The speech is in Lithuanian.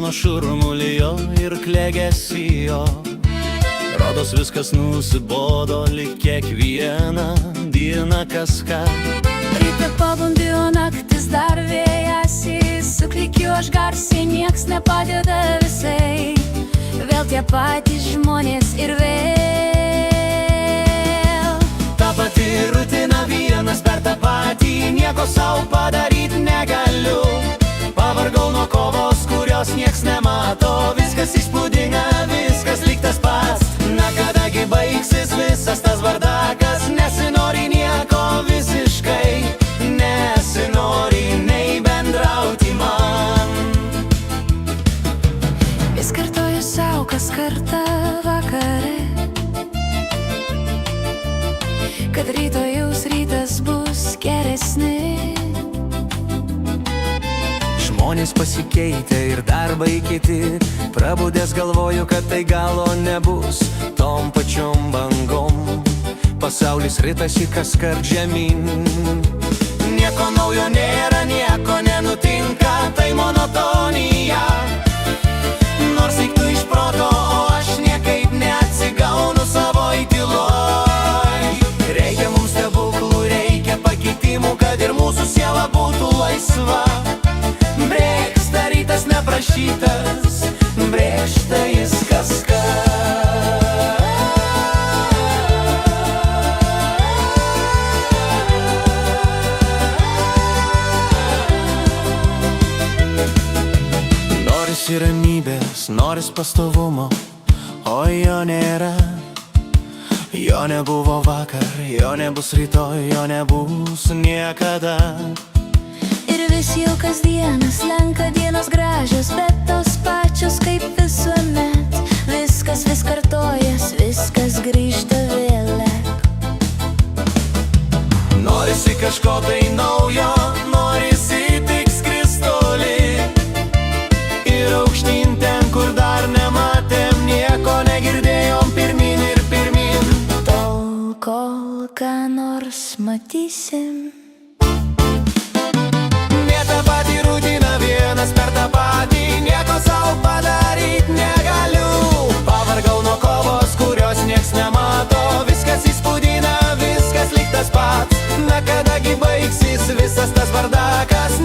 nuo šurmulio ir klegesijo. Rodos viskas nusibodo, lyg kiekvieną dieną kaską. Ryte pabundu, o naktis dar vėjasi, suklykiu aš garsiai, nieks nepadeda visai. Vėl tie patys žmonės ir vėl. Ta pati rutina, vienas per tą patį, nieko sau padaryt negaliu. Pavargau nuo kovos, kurios nieks nemato, viskas įspūdinga, viskas lyg tas pats. Na kadagi baigsis visas tas bardakas, nesinori nieko visiškai, nesinori nei bendrauti man. Vis kartoju sau kas kartą vakare, kad rytojaus rytas bus geresni. Žmonės pasikeitė ir darbai kiti, prabudęs galvoju, kad tai galo nebus. Tom pačiom bangom pasaulis ritasi kaskart žemyn. Nieko naujo nėra, nieko nenutinka, tai monotonija. Nors eiktų iš proto, o aš niekaip neatsigaunu savoj tyloj. Reikia mums stebuklų, reikia pakeitimų, kad ir mūsų siela būtų laisva. Brėksta rytas neprašytas, brėkšta jis kaskart. Norisi ramybės, noris pastovumo, o jo nėra. Jo nebuvo vakar, jo nebus rytoj, jo nebus niekada. Ir vis jau kasdieną slenka dienos gražios, bet tos pačios kaip visuomet. Viskas vis kartojas, viskas grįžta vėlek. Norisi kažko tai naujo, norisi tik skrist toli. Ir aukštyn ten, kur dar nematėm, nieko negirdėjom, pirmin ir pirmin. Tol, kol ką nors matysim. Vienas per tą patį, nieko sau padaryt negaliu. Pavargau nuo kovos, kurios nieks nemato, viskas įspūdina, viskas lyg tas pats. Na kadagi baigsis visas tas bardakas,